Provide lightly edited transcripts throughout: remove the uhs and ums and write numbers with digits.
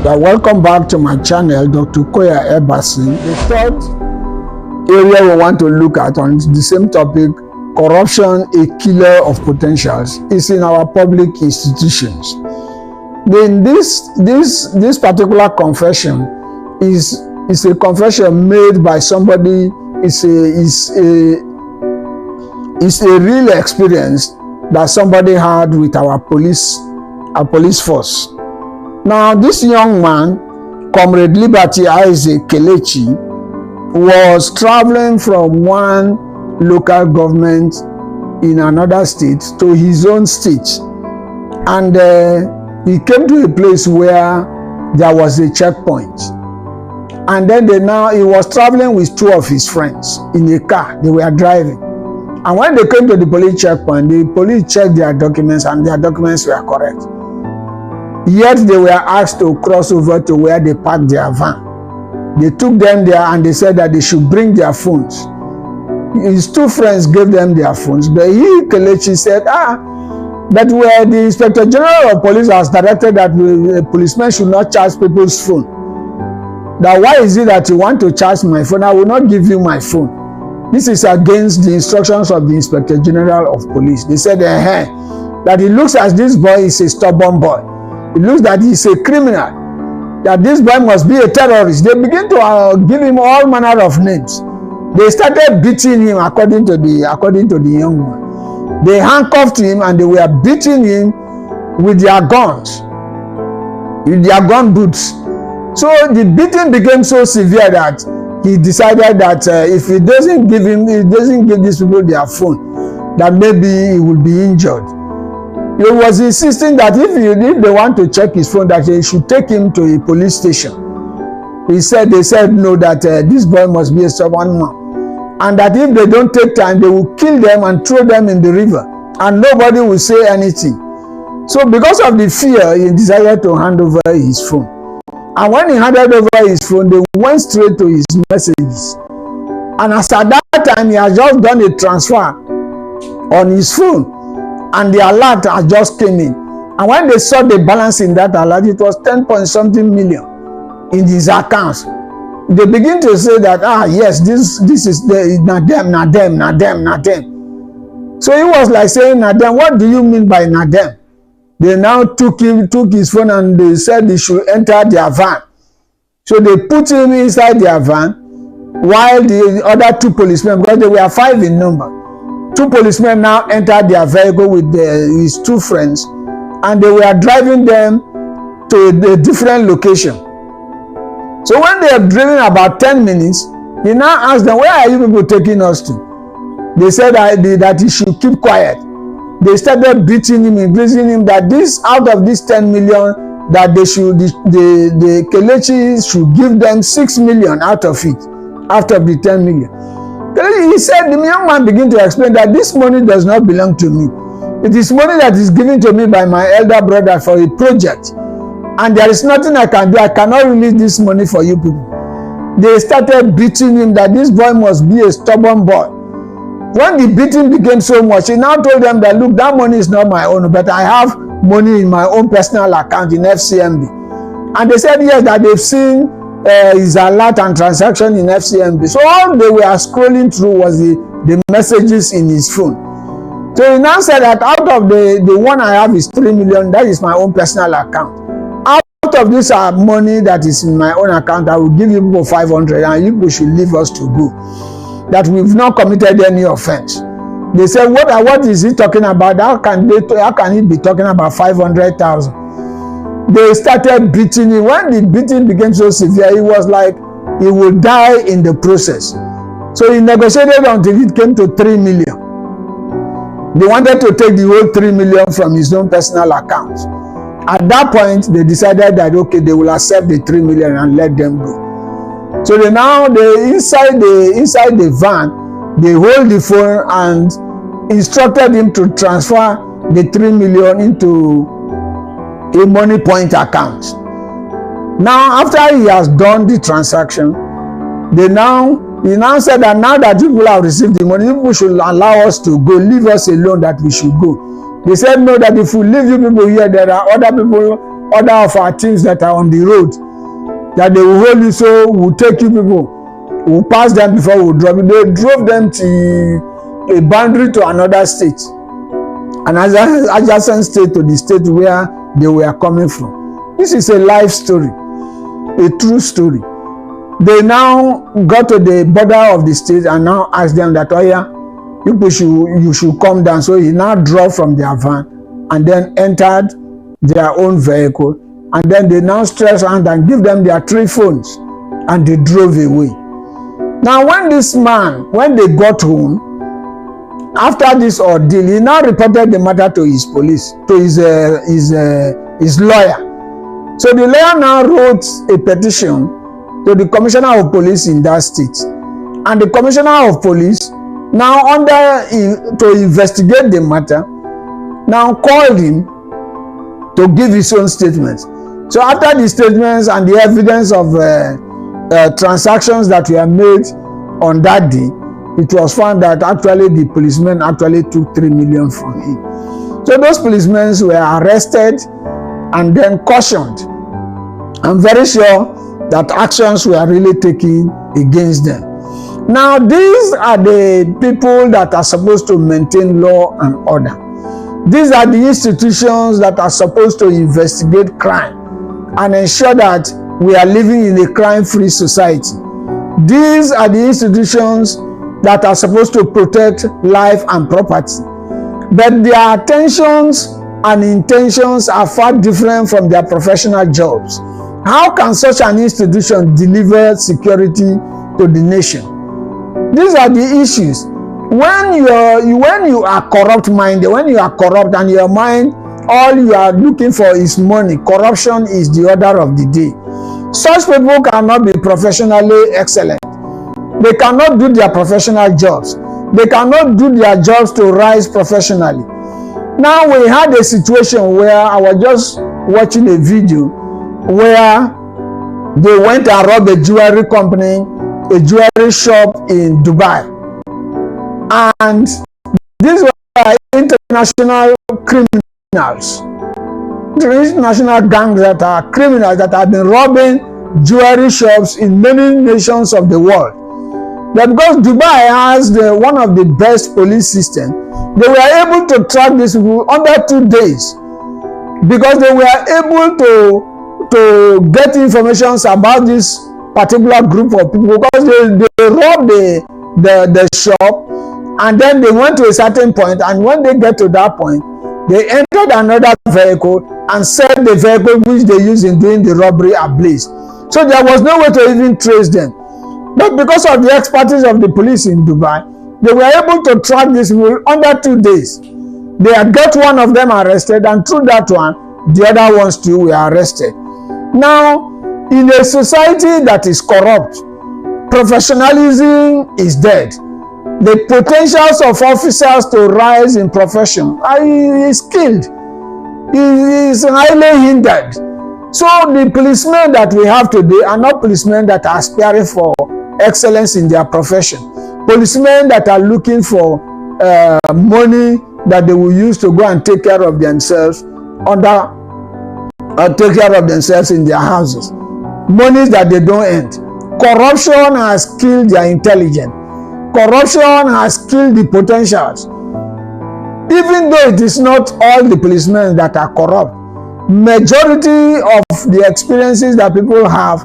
Welcome back to my channel, Dr. Koya Ebasi. The third area we want to look at on the same topic, corruption, a killer of potentials, is in our public institutions. Then this particular confession is a confession made by somebody. It's a real experience that somebody had with our police force. Now, this young man, Comrade Liberty Isaac Kelechi, was traveling from one local government in another state to his own state, and he came to a place where there was a checkpoint, and then he was traveling with two of his friends in a car. They were driving, and when they came to the police checkpoint, the police checked their documents, and their documents were correct. Yet they were asked to cross over to where they parked their van. They took them there and they said that they should bring their phones. His two friends gave them their phones, but Kelechi said, but where the Inspector General of Police has directed that the policemen should not charge people's phone. That why is it that you want to charge my phone? I will not give you my phone. This is against the instructions of the Inspector General of Police. They said, that it looks as this boy is a stubborn boy. It looks that he's a criminal, that this boy must be a terrorist. They begin to give him all manner of names. They started beating him according to the young man. They handcuffed him and they were beating him with their guns, with their gun boots. So the beating became so severe that he decided that if he doesn't give these people their phone, that maybe he will be injured. He was insisting that if they want to check his phone, that they should take him to a police station. They said no, that this boy must be a stubborn man, and that if they don't take time, they will kill them and throw them in the river, and nobody will say anything. So because of the fear, he decided to hand over his phone. And when he handed over his phone, they went straight to his messages. And as at that time, he has just done a transfer on his phone, and the alert had just came in. And when they saw the balance in that alert, it was 10-point-something million in his accounts. They begin to say that, yes, this is not them. So he was like saying, not them. What do you mean by not them? They now took his phone and they said he should enter their van. So they put him inside their van, while the other two policemen, because they were 5 in number, 2 policemen now entered their vehicle with his 2 friends, and they were driving them to a different location. So when they have driven about 10 minutes, he now asked them, where are you people taking us to? They said that he should keep quiet. They started beating him, increasing him, that out of this 10 million, that the Kelechi should give them 6 million out of it, out of the 10 million. He said, the young man began to explain that this money does not belong to me. It is money that is given to me by my elder brother for a project. And there is nothing I can do. I cannot release this money for you people. They started beating him that this boy must be a stubborn boy. When the beating became so much, he now told them that, look, that money is not my own, but I have money in my own personal account in FCMB. And they said, yes, that they've seen his alert and transaction in FCMB. So all they were scrolling through was the messages in his phone. So he now said that out of the one I have is 3 million, that is my own personal account. Out of this money that is in my own account, I will give you people 500 and you people should leave us to go. That we've not committed any offense. They said, what is he talking about? How can he be talking about 500,000? They started beating him. When the beating became so severe, he was like he would die in the process. So he negotiated until it came to 3 million. They wanted to take the whole 3 million from his own personal account. At that point, they decided that, okay, they will accept the 3 million and let them go. So inside the van, they hold the phone and instructed him to transfer the 3 million into a money point account. Now, after he has done the transaction, he now said that now that people have received the money, people should allow us to go, leave us alone, that we should go. They said no, that if we leave you people here, there are other people other of our teams that are on the road, that they will hold you, so we'll take you people, we'll pass them before we'll drop you. They drove them to a boundary to another state, an adjacent state to the state where they were coming from. This is a life story, a true story. They now got to the border of the state and now asked them that, oh yeah, you should come down. So he now dropped from their van and then entered their own vehicle, and then they now stretched hand and give them their 3 phones, and they drove away. Now when they got home, after this ordeal, he now reported the matter to his police, to his lawyer. So the lawyer now wrote a petition to the commissioner of police in that state, and the commissioner of police now to investigate the matter, now called him to give his own statements. So after the statements and the evidence of transactions that were made on that day, it was found that actually the policemen actually took 3 million from him. So those policemen were arrested and then cautioned. I'm very sure that actions were really taken against them. Now, these are the people that are supposed to maintain law and order. These are the institutions that are supposed to investigate crime and ensure that we are living in a crime-free society. These are the institutions that are supposed to protect life and property. But their attentions and intentions are far different from their professional jobs. How can such an institution deliver security to the nation? These are the issues. When you are corrupt-minded, when you are corrupt and your mind, all you are looking for is money, corruption is the order of the day. Such people cannot be professionally excellent. They cannot do their professional jobs. They cannot do their jobs to rise professionally. Now we had a situation where I was just watching a video where they went and robbed a jewelry company, a jewelry shop in Dubai. And these were international criminals, international gangs that are criminals that have been robbing jewelry shops in many nations of the world. But because Dubai has one of the best police systems, they were able to track these people under 2 days, because they were able to get information about this particular group of people, because they robbed the shop and then they went to a certain point, and when they get to that point, they entered another vehicle and set the vehicle which they used in doing the robbery ablaze. So there was no way to even trace them. But because of the expertise of the police in Dubai, they were able to track these people under 2 days. They had got one of them arrested, and through that one, the other ones too were arrested. Now, in a society that is corrupt, professionalism is dead. The potentials of officers to rise in profession is killed. It is highly hindered. So the policemen that we have today are not policemen that are aspiring for excellence in their profession. Policemen that are looking for money that they will use to go and take care of themselves take care of themselves in their houses. Monies that they don't earn. Corruption has killed their intelligence. Corruption has killed the potentials. Even though it is not all the policemen that are corrupt, majority of the experiences that people are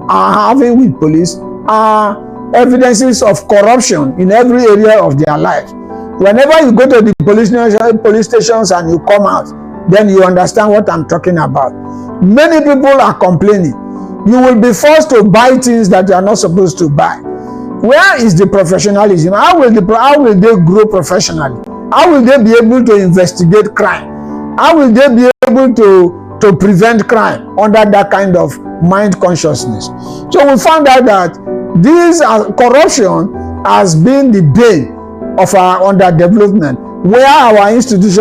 having with police are evidences of corruption in every area of their life. Whenever you go to the police stations and you come out, then you understand what I'm talking about. Many people are complaining. You will be forced to buy things that you are not supposed to buy. Where is the professionalism? How will they grow professionally? How will they be able to investigate crime? How will they be able to prevent crime under that kind of mind consciousness? So we found out that corruption has been the bane of our underdevelopment, where our institutions